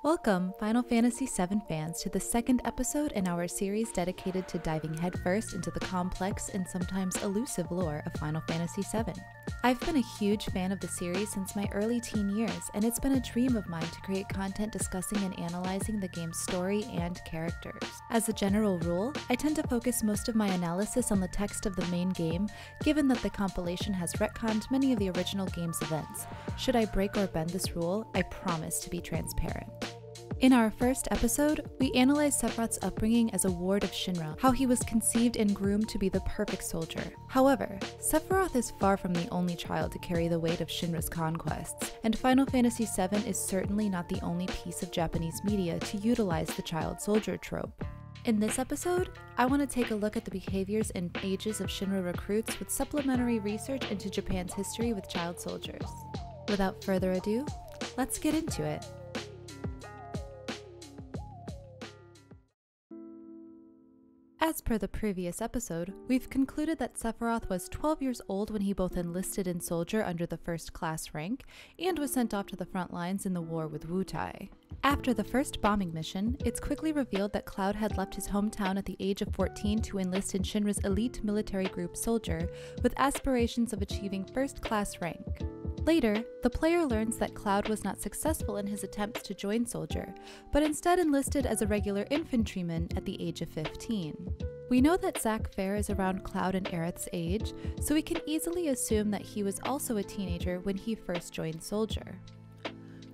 Welcome, Final Fantasy VII fans, to the second episode in our series dedicated to diving headfirst into the complex and sometimes elusive lore of Final Fantasy VII. I've been a huge fan of the series since my early teen years, and it's been a dream of mine to create content discussing and analyzing the game's story and characters. As a general rule, I tend to focus most of my analysis on the text of the main game, given that the compilation has retconned many of the original game's events. Should I break or bend this rule, I promise to be transparent. In our first episode, we analyzed Sephiroth's upbringing as a ward of ShinRA, how he was conceived and groomed to be the perfect soldier. However, Sephiroth is far from the only child to carry the weight of ShinRA's conquests, and Final Fantasy VII is certainly not the only piece of Japanese media to utilize the child soldier trope. In this episode, I want to take a look at the behaviors and ages of ShinRA recruits with supplementary research into Japan's history with child soldiers. Without further ado, let's get into it. As per the previous episode, we've concluded that Sephiroth was 12 years old when he both enlisted in soldier under the first class rank and was sent off to the front lines in the war with Wutai. After the first bombing mission, it's quickly revealed that Cloud had left his hometown at the age of 14 to enlist in ShinRA's elite military group Soldier, with aspirations of achieving first class rank. Later, the player learns that Cloud was not successful in his attempts to join Soldier, but instead enlisted as a regular infantryman at the age of 15. We know that Zack Fair is around Cloud and Aerith's age, so we can easily assume that he was also a teenager when he first joined Soldier.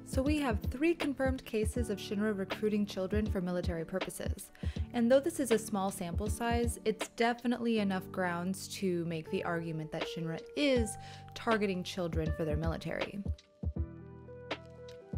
So we have 3 confirmed cases of ShinRA recruiting children for military purposes, and though this is a small sample size, it's definitely enough grounds to make the argument that ShinRA is targeting children for their military.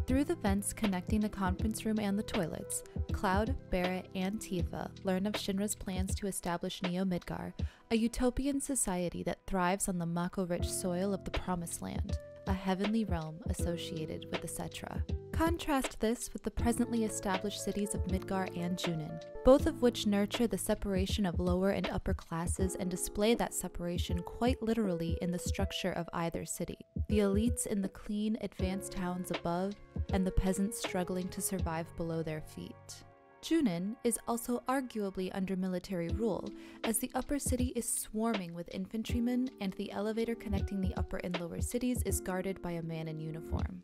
Through the vents connecting the conference room and the toilets, Cloud, Barrett, and Tifa learn of ShinRA's plans to establish Neo Midgar, a utopian society that thrives on the Mako-rich soil of the Promised Land, a heavenly realm associated with the Cetra. Contrast this with the presently established cities of Midgar and Junin, both of which nurture the separation of lower and upper classes and display that separation quite literally in the structure of either city. The elites in the clean, advanced towns above, and the peasants struggling to survive below their feet. Junin is also arguably under military rule, as the upper city is swarming with infantrymen and the elevator connecting the upper and lower cities is guarded by a man in uniform.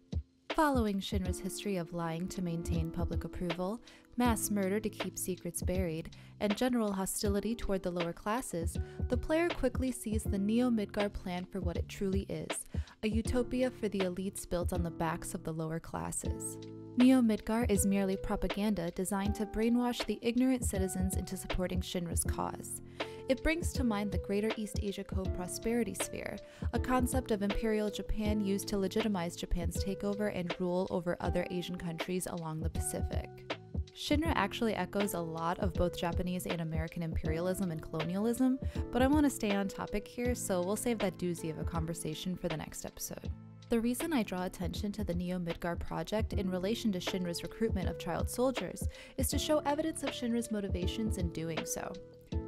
Following ShinRA's history of lying to maintain public approval, mass murder to keep secrets buried, and general hostility toward the lower classes, the player quickly sees the Neo Midgar plan for what it truly is, a utopia for the elites built on the backs of the lower classes. Neo Midgar is merely propaganda designed to brainwash the ignorant citizens into supporting ShinRA's cause. It brings to mind the Greater East Asia Co-Prosperity Sphere, a concept of Imperial Japan used to legitimize Japan's takeover and rule over other Asian countries along the Pacific. ShinRA actually echoes a lot of both Japanese and American imperialism and colonialism, but I want to stay on topic here, so we'll save that doozy of a conversation for the next episode. The reason I draw attention to the Neo Midgar project in relation to ShinRA's recruitment of child soldiers is to show evidence of ShinRA's motivations in doing so.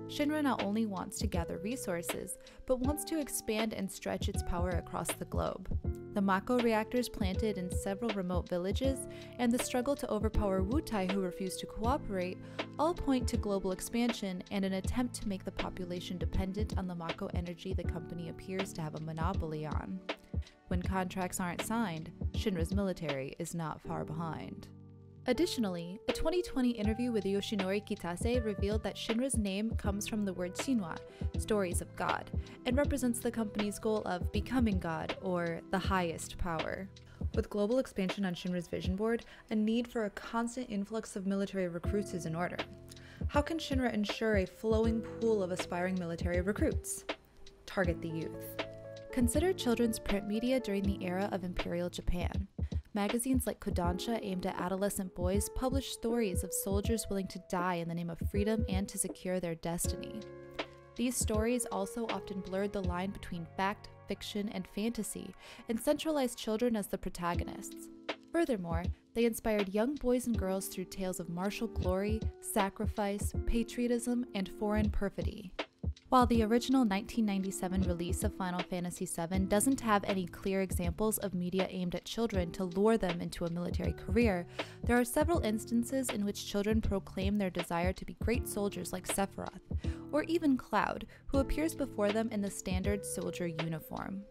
ShinRA not only wants to gather resources, but wants to expand and stretch its power across the globe. The Mako reactors planted in several remote villages, and the struggle to overpower Wutai who refuse to cooperate, all point to global expansion and an attempt to make the population dependent on the Mako energy the company appears to have a monopoly on. When contracts aren't signed, ShinRA's military is not far behind. Additionally, a 2020 interview with Yoshinori Kitase revealed that ShinRA's name comes from the word Shinwa, stories of God, and represents the company's goal of becoming God, or the highest power. With global expansion on ShinRA's vision board, a need for a constant influx of military recruits is in order. How can ShinRA ensure a flowing pool of aspiring military recruits? Target the youth. Consider children's print media during the era of Imperial Japan. Magazines like Kodansha aimed at adolescent boys published stories of soldiers willing to die in the name of freedom and to secure their destiny. These stories also often blurred the line between fact, fiction, and fantasy, and centralized children as the protagonists. Furthermore, they inspired young boys and girls through tales of martial glory, sacrifice, patriotism, and foreign perfidy. While the original 1997 release of Final Fantasy VII doesn't have any clear examples of media aimed at children to lure them into a military career, there are several instances in which children proclaim their desire to be great soldiers like Sephiroth, or even Cloud, who appears before them in the standard soldier uniform.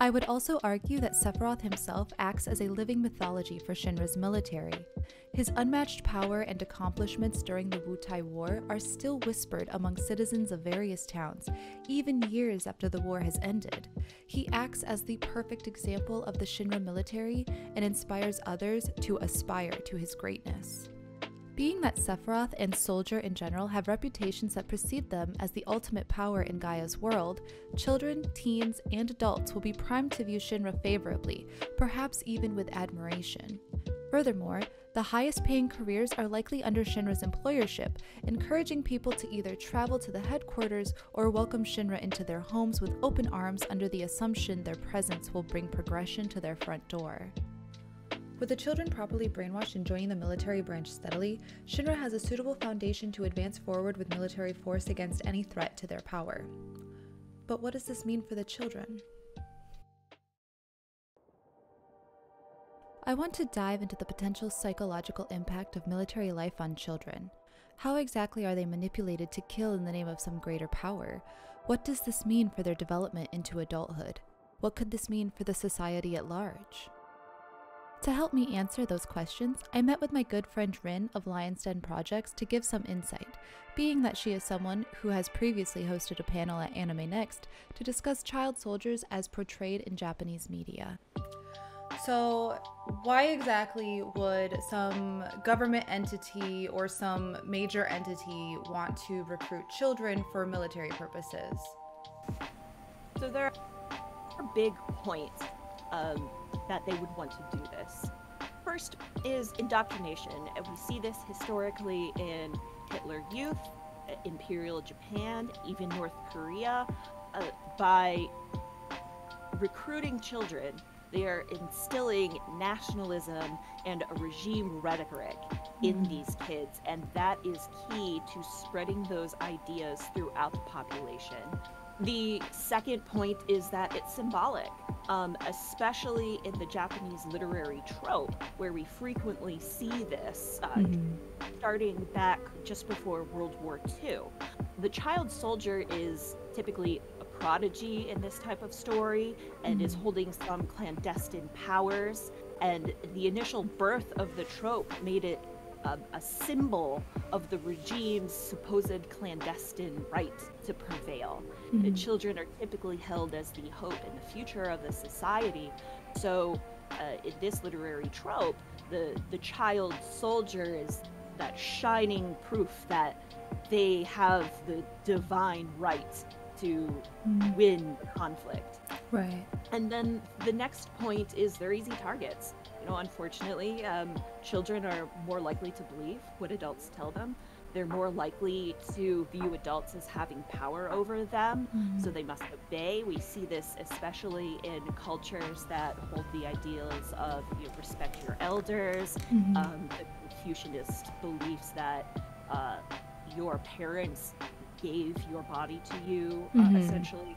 I would also argue that Sephiroth himself acts as a living mythology for ShinRA's military. His unmatched power and accomplishments during the Wutai War are still whispered among citizens of various towns, even years after the war has ended. He acts as the perfect example of the ShinRA military and inspires others to aspire to his greatness. Being that Sephiroth and Soldier in general have reputations that precede them as the ultimate power in Gaia's world, children, teens, and adults will be primed to view ShinRA favorably, perhaps even with admiration. Furthermore, the highest paying careers are likely under ShinRA's employership, encouraging people to either travel to the headquarters or welcome ShinRA into their homes with open arms under the assumption their presence will bring progression to their front door. With the children properly brainwashed and joining the military branch steadily, ShinRA has a suitable foundation to advance forward with military force against any threat to their power. But what does this mean for the children? I want to dive into the potential psychological impact of military life on children. How exactly are they manipulated to kill in the name of some greater power? What does this mean for their development into adulthood? What could this mean for the society at large? To help me answer those questions, I met with my good friend Rin of Lion's Den Projects to give some insight, being that she is someone who has previously hosted a panel at Anime Next to discuss child soldiers as portrayed in Japanese media. So, why exactly would some government entity or some major entity want to recruit children for military purposes? So there are big points that they would want to do this. First is indoctrination, and we see this historically in Hitler Youth, Imperial Japan, even North Korea. By recruiting children, they are instilling nationalism and a regime rhetoric in these kids, and that is key to spreading those ideas throughout the population. The second point is that it's symbolic, especially in the Japanese literary trope, where we frequently see this, starting back just before World War II. The child soldier is typically a prodigy in this type of story and is holding some clandestine powers, and the initial birth of the trope made it a symbol of the regime's supposed clandestine right to prevail. The children are typically held as the hope and the future of the society. So in this literary trope, the child soldier is that shining proof that they have the divine right to win the conflict. Right. And then the next point is they're easy targets. You know, unfortunately, children are more likely to believe what adults tell them. They're more likely to view adults as having power over them, so they must obey. We see this especially in cultures that hold the ideals of respect your elders, the Confucianist beliefs that your parents gave your body to you, essentially.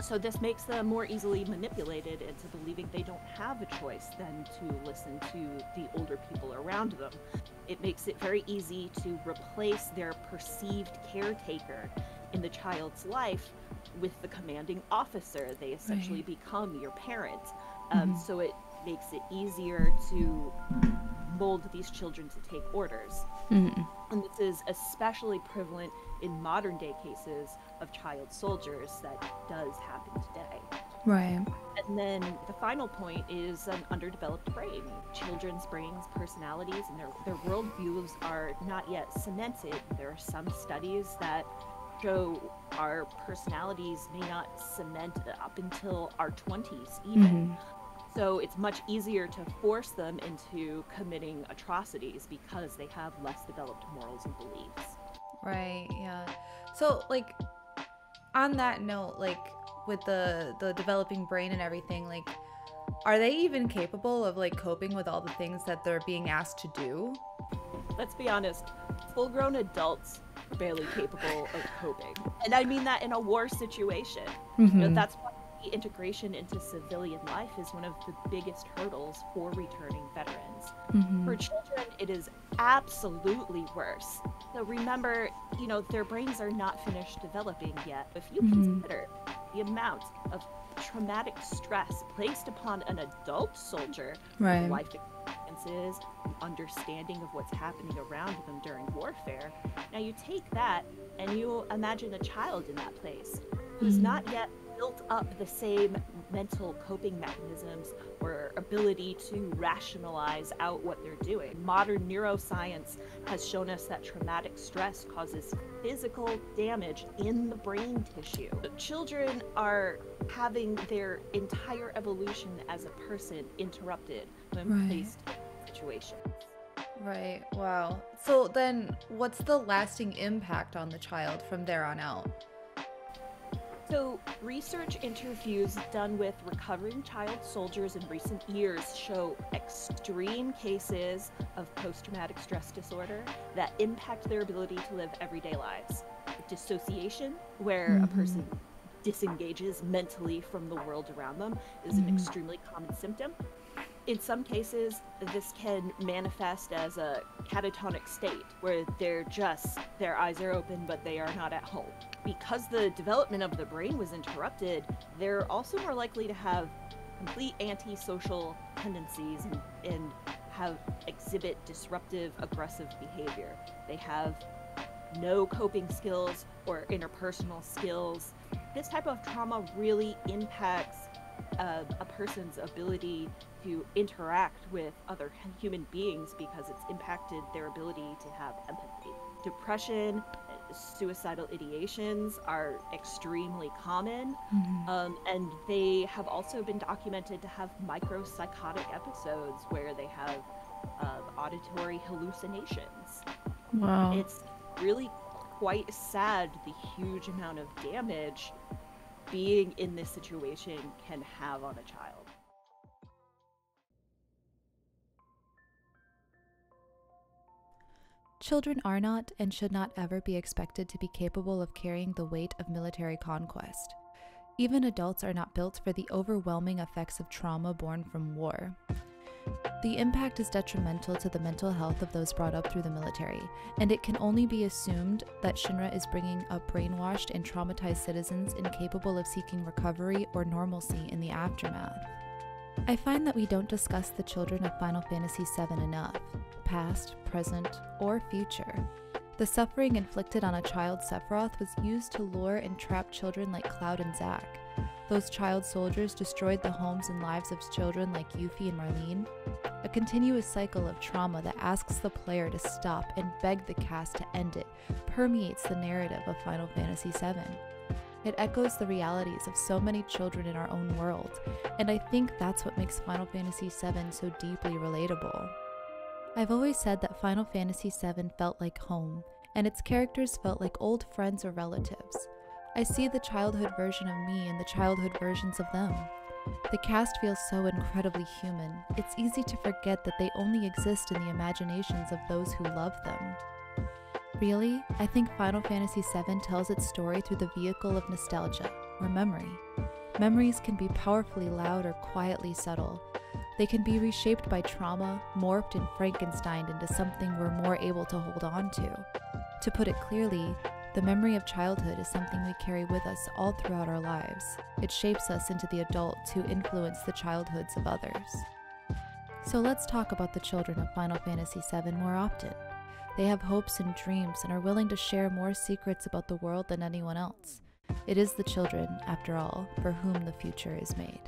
So this makes them more easily manipulated into believing they don't have a choice than to listen to the older people around them. It makes it very easy to replace their perceived caretaker in the child's life with the commanding officer. They essentially become your parent. So it makes it easier to mold these children to take orders. And this is especially prevalent in modern day cases of child soldiers. That does happen today. Right. And then the final point is an underdeveloped brain. Children's brains, personalities, and their worldviews are not yet cemented. There are some studies that show our personalities may not cement up until our 20s even. So it's much easier to force them into committing atrocities because they have less developed morals and beliefs. Right, yeah. So, like, on that note, like, with the developing brain and everything, like, are they even capable of, like, coping with all the things that they're being asked to do? let's be honest, full-grown adults are barely capable of coping. And I mean that in a war situation. You know, that's why the integration into civilian life is one of the biggest hurdles for returning veterans. For children, it is absolutely worse. So remember, you know, their brains are not finished developing yet. If you consider the amount of traumatic stress placed upon an adult soldier, life experiences, understanding of what's happening around them during warfare. Now you take that and you imagine a child in that place who's not yet built up the same mental coping mechanisms or ability to rationalize out what they're doing. Modern neuroscience has shown us that traumatic stress causes physical damage in the brain tissue. Children are having their entire evolution as a person interrupted when placed in situations. Right. Wow. So then what's the lasting impact on the child from there on out? So, research interviews done with recovering child soldiers in recent years show extreme cases of post-traumatic stress disorder that impact their ability to live everyday lives. Dissociation, where a person disengages mentally from the world around them, is an extremely common symptom. In some cases, this can manifest as a catatonic state, where their eyes are open, but they are not at home. Because the development of the brain was interrupted, they're also more likely to have complete antisocial tendencies and exhibit disruptive, aggressive behavior. They have no coping skills or interpersonal skills. This type of trauma really impacts a person's ability to interact with other human beings because it's impacted their ability to have empathy. Depression, suicidal ideations are extremely common, and they have also been documented to have micropsychotic episodes where they have auditory hallucinations. Wow. It's really quite sad the huge amount of damage being in this situation can have on a child. Children are not and should not ever be expected to be capable of carrying the weight of military conquest. Even adults are not built for the overwhelming effects of trauma born from war. The impact is detrimental to the mental health of those brought up through the military, and it can only be assumed that ShinRA is bringing up brainwashed and traumatized citizens incapable of seeking recovery or normalcy in the aftermath. I find that we don't discuss the children of Final Fantasy VII enough, past, present, or future. The suffering inflicted on a child Sephiroth was used to lure and trap children like Cloud and Zack. Those child soldiers destroyed the homes and lives of children like Yuffie and Marlene. A continuous cycle of trauma that asks the player to stop and beg the cast to end it permeates the narrative of Final Fantasy VII. It echoes the realities of so many children in our own world, and I think that's what makes Final Fantasy VII so deeply relatable. I've always said that Final Fantasy VII felt like home, and its characters felt like old friends or relatives. I see the childhood version of me and the childhood versions of them. The cast feels so incredibly human. It's easy to forget that they only exist in the imaginations of those who love them. Really, I think Final Fantasy VII tells its story through the vehicle of nostalgia, or memory. Memories can be powerfully loud or quietly subtle. They can be reshaped by trauma, morphed and Frankensteined into something we're more able to hold on to. To put it clearly, the memory of childhood is something we carry with us all throughout our lives. It shapes us into the adults who influence the childhoods of others. So let's talk about the children of Final Fantasy VII more often. They have hopes and dreams and are willing to share more secrets about the world than anyone else. It is the children, after all, for whom the future is made.